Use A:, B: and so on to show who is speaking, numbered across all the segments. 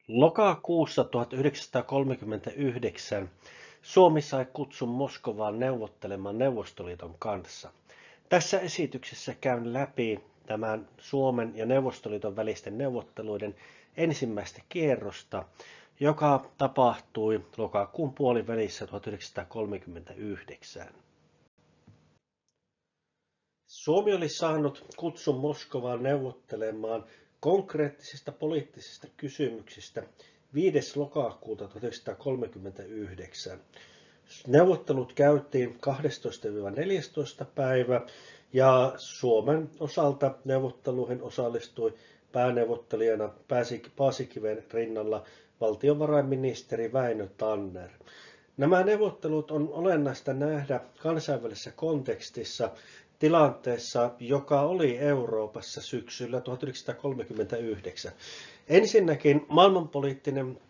A: Lokakuussa 1939 Suomi sai kutsun Moskovaan neuvottelemaan Neuvostoliiton kanssa. Tässä esityksessä käyn läpi tämän Suomen ja Neuvostoliiton välisten neuvotteluiden ensimmäistä kierrosta, joka tapahtui lokakuun puolivälissä 1939. Suomi oli saanut kutsun Moskovaan neuvottelemaan konkreettisista poliittisista kysymyksistä 5. lokakuuta 1939. Neuvottelut käytiin 12-14. päivä ja Suomen osalta neuvotteluihin osallistui pääneuvottelijana Paasikiven rinnalla valtiovarainministeri Väinö Tanner. Nämä neuvottelut on olennaista nähdä kansainvälisessä kontekstissa tilanteessa, joka oli Euroopassa syksyllä 1939. Ensinnäkin maailmanpoliittinen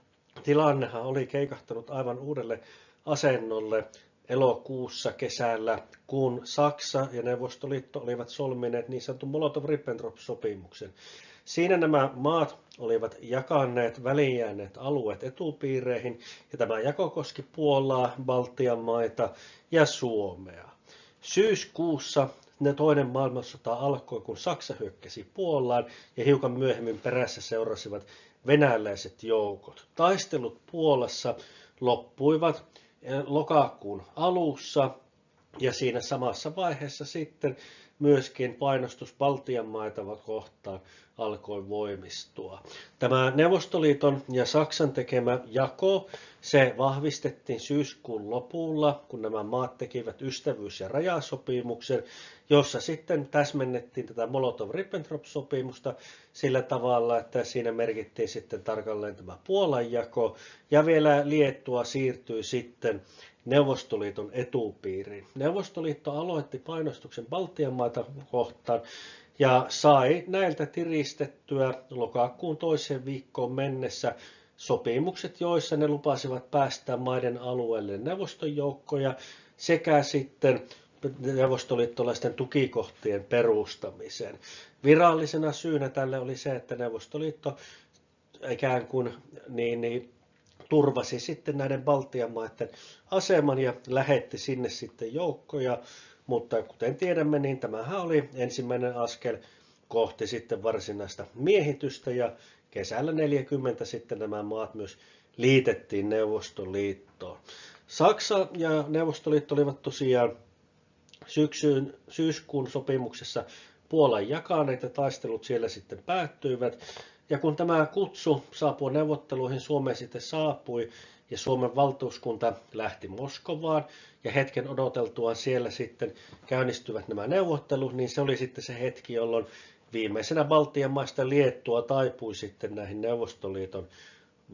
A: tilannehan oli keikahtanut aivan uudelle asennolle elokuussa kesällä, kun Saksa ja Neuvostoliitto olivat solmineet niin sanotun Molotov-Ribbentrop-sopimuksen. Siinä nämä maat olivat jakaneet väliin alueet etupiireihin, ja tämä jako koski Puolaa, Baltian maita ja Suomea. Syyskuussa toinen maailmansota alkoi, kun Saksa hyökkäsi Puolaan ja hiukan myöhemmin perässä seurasivat venäläiset joukot. Taistelut Puolassa loppuivat lokakuun alussa ja siinä samassa vaiheessa sitten myöskin painostus Baltian maita kohtaan alkoi voimistua. Tämä Neuvostoliiton ja Saksan tekemä jako, se vahvistettiin syyskuun lopulla, kun nämä maat tekivät ystävyys- ja rajasopimuksen, jossa sitten täsmennettiin tätä Molotov-Ribbentrop-sopimusta sillä tavalla, että siinä merkittiin sitten tarkalleen tämä Puolan jako, ja vielä Liettua siirtyi sitten Neuvostoliiton etupiiriin. Neuvostoliitto aloitti painostuksen Baltian maita kohtaan ja sai näiltä tiristettyä lokakuun toiseen viikkoon mennessä sopimukset, joissa ne lupasivat päästää maiden alueelle neuvoston joukkoja sekä sitten neuvostoliittolaisten tukikohtien perustamisen. Virallisena syynä tälle oli se, että Neuvostoliitto ikään kuin turvasi sitten näiden Baltian maiden aseman ja lähetti sinne sitten joukkoja, mutta kuten tiedämme, niin tämähän oli ensimmäinen askel kohti sitten varsinaista miehitystä ja kesällä 40 sitten nämä maat myös liitettiin Neuvostoliittoon. Saksa ja Neuvostoliitto olivat tosiaan syyskuun sopimuksessa Puolan jakaneet ja taistelut siellä sitten päättyivät. Ja kun tämä kutsu saapui neuvotteluihin, Suomeen sitten saapui ja Suomen valtuuskunta lähti Moskovaan ja hetken odoteltuaan siellä sitten käynnistyvät nämä neuvottelut, niin se oli sitten se hetki, jolloin viimeisenä Baltian maista Liettua taipui sitten näihin Neuvostoliiton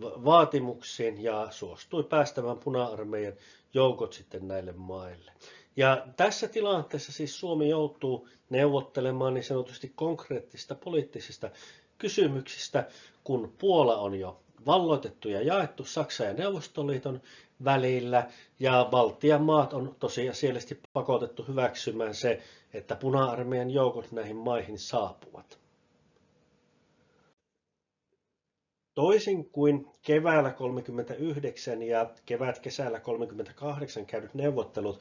A: vaatimuksiin ja suostui päästämään Puna-armeijan joukot sitten näille maille. Ja tässä tilanteessa siis Suomi joutuu neuvottelemaan niin sanotusti konkreettisista poliittisista kysymyksistä, kun Puola on jo valloitettu ja jaettu Saksan ja Neuvostoliiton välillä, ja Baltian maat on tosiasiallisesti pakotettu hyväksymään se, että Puna-armeijan joukot näihin maihin saapuvat. Toisin kuin keväällä 1939 ja kevät-kesällä 1938 käydyt neuvottelut,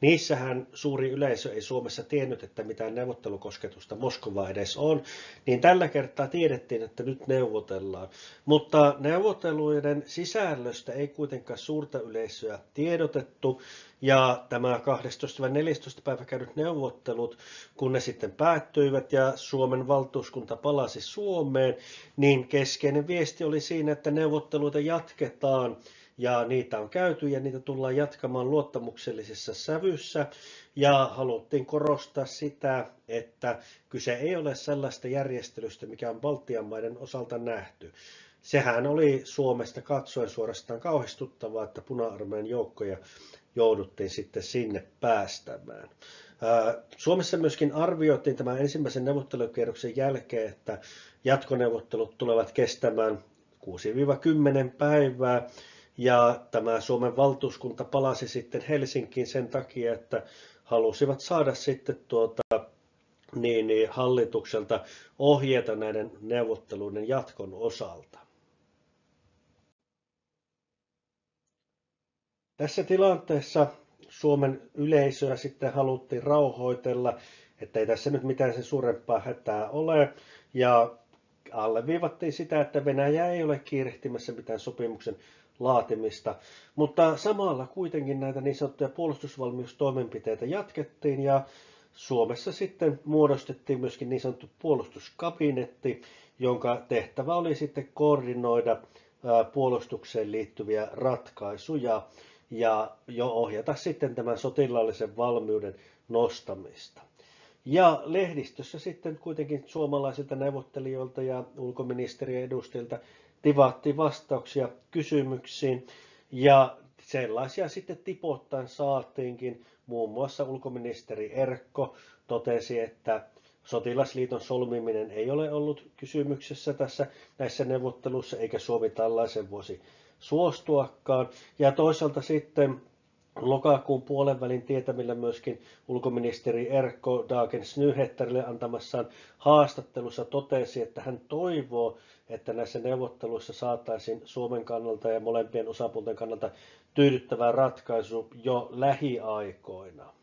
A: niissähän suuri yleisö ei Suomessa tiennyt, että mitään neuvottelukosketusta Moskovaa edes on, niin tällä kertaa tiedettiin, että nyt neuvotellaan. Mutta neuvotteluiden sisällöstä ei kuitenkaan suurta yleisöä tiedotettu, ja tämä 12-14. päivä käydyt neuvottelut, kun ne sitten päättyivät ja Suomen valtuuskunta palasi Suomeen, niin keskeinen viesti oli siinä, että neuvotteluita jatketaan. Ja niitä on käyty ja niitä tullaan jatkamaan luottamuksellisessa sävyssä. Ja haluttiin korostaa sitä, että kyse ei ole sellaista järjestelystä, mikä on Baltian maiden osalta nähty. Sehän oli Suomesta katsoen suorastaan kauhistuttavaa, että Puna-armeijan joukkoja jouduttiin sitten sinne päästämään. Suomessa myöskin arvioitiin tämän ensimmäisen neuvottelukierroksen jälkeen, että jatkoneuvottelut tulevat kestämään 6-10 päivää. Ja tämä Suomen valtuuskunta palasi sitten Helsinkiin sen takia, että halusivat saada sitten hallitukselta ohjeita näiden neuvotteluiden jatkon osalta. Tässä tilanteessa Suomen yleisöä sitten haluttiin rauhoitella, että ei tässä nyt mitään sen suurempaa hätää ole. Ja alleviivattiin sitä, että Venäjä ei ole kiirehtimässä mitään sopimuksen laatimista. Mutta samalla kuitenkin näitä niin sanottuja puolustusvalmiustoimenpiteitä jatkettiin ja Suomessa sitten muodostettiin myöskin niin sanottu puolustuskabinetti, jonka tehtävä oli sitten koordinoida puolustukseen liittyviä ratkaisuja ja jo ohjata sitten tämän sotilaallisen valmiuden nostamista. Ja lehdistössä sitten kuitenkin suomalaisilta neuvottelijoilta ja ulkoministeriön edustajilta tivattiin vastauksia kysymyksiin ja sellaisia sitten tipoittain saatiinkin. Muun muassa ulkoministeri Erkko totesi, että sotilasliiton solmiminen ei ole ollut kysymyksessä näissä neuvotteluissa, eikä Suomi tällaisen voisi suostuakaan. Ja toisaalta sitten lokakuun puolenvälin tietämillä myöskin ulkoministeri Erkko Dagens Nyheterille antamassaan haastattelussa totesi, että hän toivoo, että näissä neuvotteluissa saataisiin Suomen kannalta ja molempien osapuolten kannalta tyydyttävä ratkaisu jo lähiaikoina.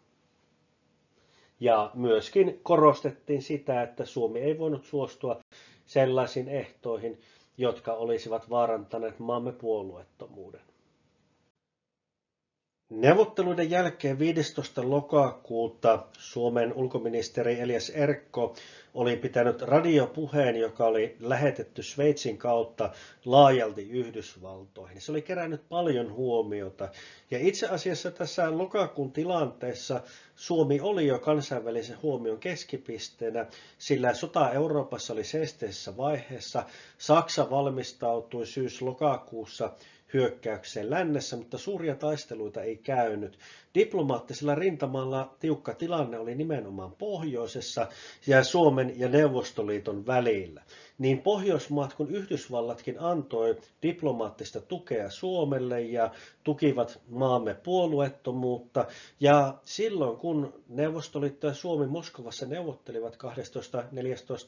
A: Ja myöskin korostettiin sitä, että Suomi ei voinut suostua sellaisiin ehtoihin, jotka olisivat vaarantaneet maamme puolueettomuuden. Neuvotteluiden jälkeen 15. lokakuuta Suomen ulkoministeri Elias Erkko oli pitänyt radiopuheen, joka oli lähetetty Sveitsin kautta laajalti Yhdysvaltoihin. Se oli kerännyt paljon huomiota. Ja itse asiassa tässä lokakuun tilanteessa Suomi oli jo kansainvälisen huomion keskipisteenä, sillä sota Euroopassa oli seesteisessä vaiheessa. Saksa valmistautui syys-lokakuussa hyökkäykseen lännessä, mutta suuria taisteluita ei käynyt. Diplomaattisella rintamalla tiukka tilanne oli nimenomaan pohjoisessa ja Suomen ja Neuvostoliiton välillä. Niin Pohjoismaat kuin Yhdysvallatkin antoi diplomaattista tukea Suomelle ja tukivat maamme puolueettomuutta. Ja silloin kun Neuvostoliitto ja Suomi Moskovassa neuvottelivat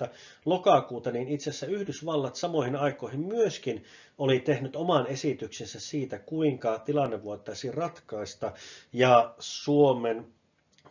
A: 12.14. lokakuuta, niin itse asiassa Yhdysvallat samoihin aikoihin myöskin oli tehnyt oman esityksensä siitä, kuinka tilanne voitaisiin ratkaista ja Suomen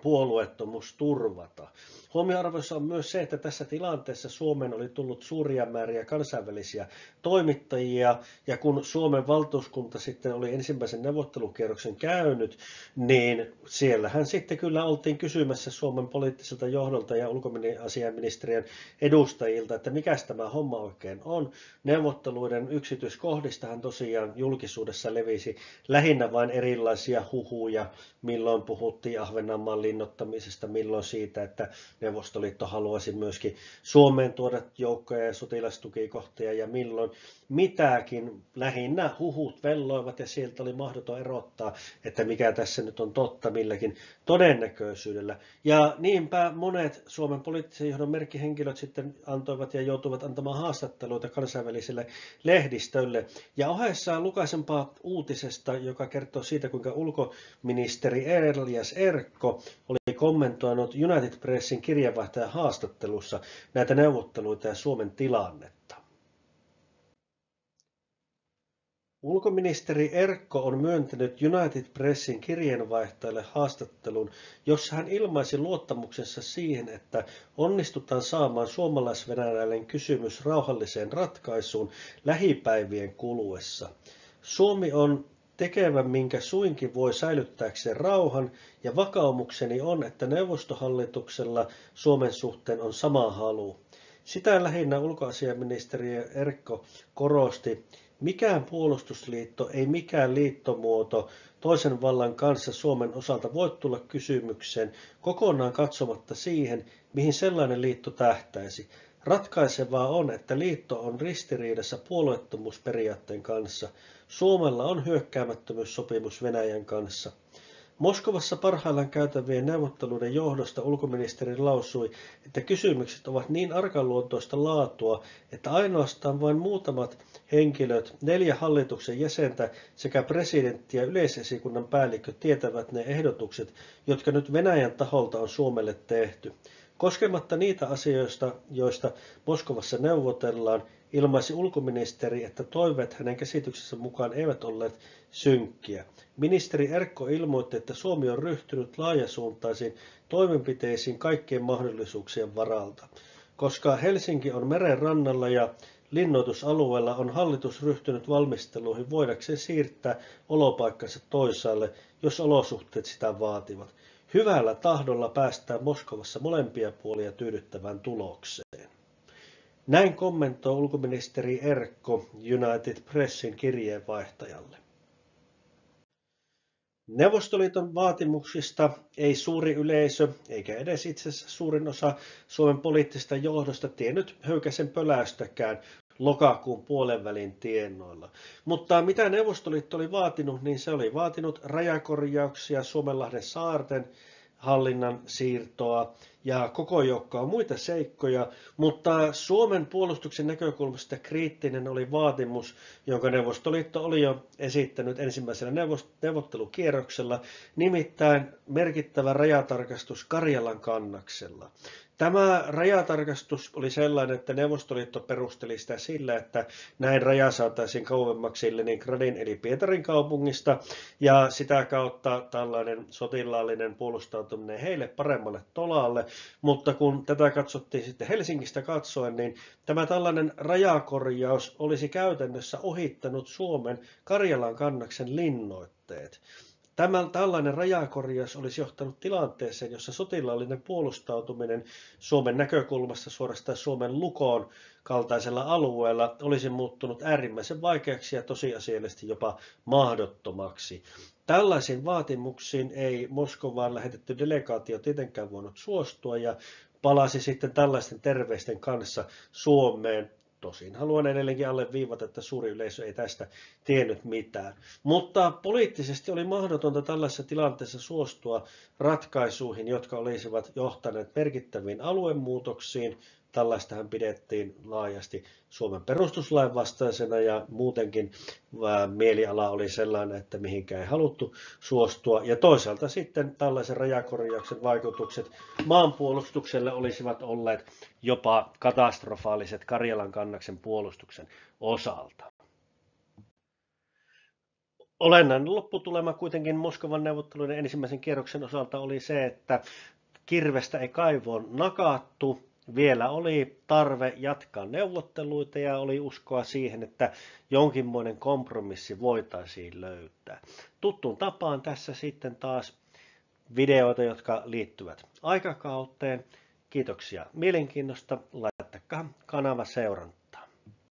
A: puolueettomuus turvata. Huomioarvoissa on myös se, että tässä tilanteessa Suomeen oli tullut suuria määriä kansainvälisiä toimittajia, ja kun Suomen valtuuskunta sitten oli ensimmäisen neuvottelukierroksen käynyt, niin siellähän sitten kyllä oltiin kysymässä Suomen poliittiselta johdolta ja ulkoasiainministeriön edustajilta, että mikä tämä homma oikein on. Neuvotteluiden yksityiskohdistahan tosiaan julkisuudessa levisi lähinnä vain erilaisia huhuja, milloin puhuttiin Ahvenanmaan linnoittamisesta, milloin siitä, että Neuvostoliitto haluaisi myöskin Suomeen tuoda joukkoja ja sotilastukikohtia ja milloin mitäkin. Lähinnä huhut velloivat ja sieltä oli mahdoton erottaa, että mikä tässä nyt on totta milläkin todennäköisyydellä. Ja niinpä monet Suomen poliittisen johdon merkkihenkilöt sitten antoivat ja joutuivat antamaan haastatteluita kansainväliselle lehdistölle. Ja ohessaan lukaisempaa uutisesta, joka kertoo siitä, kuinka ulkoministeri Elias Erkko oli kommentoinut United Pressin kirjeenvaihtajan haastattelussa näitä neuvotteluita ja Suomen tilannetta. Ulkoministeri Erkko on myöntänyt United Pressin kirjeenvaihtajalle haastattelun, jossa hän ilmaisi luottamuksensa siihen, että onnistutaan saamaan suomalais-venäläinen kysymys rauhalliseen ratkaisuun lähipäivien kuluessa. Suomi on tekevä minkä suinkin voi säilyttääkseen rauhan, ja vakaumukseni on, että neuvostohallituksella Suomen suhteen on sama halu. Sitä lähinnä ulkoasiainministeri Erkko korosti. Mikään puolustusliitto, ei mikään liittomuoto toisen vallan kanssa Suomen osalta voi tulla kysymykseen kokonaan katsomatta siihen, mihin sellainen liitto tähtäisi. Ratkaisevaa on, että liitto on ristiriidassa puolueettomuusperiaatteen kanssa. Suomella on hyökkäämättömyyssopimus Venäjän kanssa. Moskovassa parhaillaan käytävien neuvotteluiden johdosta ulkoministeri lausui, että kysymykset ovat niin arkaluontoista laatua, että ainoastaan vain muutamat henkilöt, 4 hallituksen jäsentä sekä presidentti ja yleisesikunnan päällikkö tietävät ne ehdotukset, jotka nyt Venäjän taholta on Suomelle tehty. Koskematta niitä asioista, joista Moskovassa neuvotellaan, ilmaisi ulkoministeri, että toiveet hänen käsityksensä mukaan eivät olleet synkkiä. Ministeri Erkko ilmoitti, että Suomi on ryhtynyt laajasuuntaisiin toimenpiteisiin kaikkien mahdollisuuksien varalta. Koska Helsinki on meren rannalla ja linnoitusalueella, on hallitus ryhtynyt valmisteluihin voidakseen siirtää olopaikkansa toisaalle, jos olosuhteet sitä vaativat. Hyvällä tahdolla päästään Moskovassa molempia puolia tyydyttävään tulokseen. Näin kommentoi ulkoministeri Erkko United Pressin kirjeenvaihtajalle. Neuvostoliiton vaatimuksista ei suuri yleisö, eikä edes itse asiassa suurin osa Suomen poliittisesta johdosta tiennyt höykäsen pöläystäkään lokakuun puolenvälin tiennoilla. Mutta mitä Neuvostoliitto oli vaatinut, niin se oli vaatinut rajakorjauksia, Suomenlahden saarten hallinnan siirtoa ja koko joukkoa muita seikkoja, mutta Suomen puolustuksen näkökulmasta kriittinen oli vaatimus, jonka Neuvostoliitto oli jo esittänyt ensimmäisellä neuvottelukierroksella, nimittäin merkittävä rajatarkastus Karjalan kannaksella. Tämä rajatarkastus oli sellainen, että Neuvostoliitto perusteli sitä sillä, että näin raja saataisiin kauemmaksi Leningradin eli Pietarin kaupungista ja sitä kautta tällainen sotilaallinen puolustautuminen heille paremmalle tolalle. Mutta kun tätä katsottiin sitten Helsingistä katsoen, niin tämä tällainen rajakorjaus olisi käytännössä ohittanut Suomen Karjalan kannaksen linnoitteet. Tällainen rajakorjaus olisi johtanut tilanteeseen, jossa sotilaallinen puolustautuminen Suomen näkökulmasta suorastaan Suomen Lukon kaltaisella alueella olisi muuttunut äärimmäisen vaikeaksi ja tosiasiallisesti jopa mahdottomaksi. Tällaisiin vaatimuksiin ei Moskovaan lähetetty delegaatio tietenkään voinut suostua ja palasi sitten tällaisten terveisten kanssa Suomeen. Tosin haluan edelleenkin alleviivata, että suuri yleisö ei tästä tiennyt mitään. Mutta poliittisesti oli mahdotonta tällaisessa tilanteessa suostua ratkaisuihin, jotka olisivat johtaneet merkittäviin aluemuutoksiin. Tällaistähän pidettiin laajasti Suomen perustuslain vastaisena ja muutenkin mieliala oli sellainen, että mihinkään ei haluttu suostua. Ja toisaalta sitten tällaisen rajakorjauksen vaikutukset maanpuolustukselle olisivat olleet jopa katastrofaaliset Karjalan kannaksen puolustuksen osalta. Olennainen lopputulema kuitenkin Moskovan neuvotteluiden ensimmäisen kierroksen osalta oli se, että kirvestä ei kaivoon nakattu. Vielä oli tarve jatkaa neuvotteluita ja oli uskoa siihen, että jonkinmoinen kompromissi voitaisiin löytää. Tuttuun tapaan tässä sitten taas videoita, jotka liittyvät aikakauteen. Kiitoksia mielenkiinnosta. Laittakaa kanava seurantaan.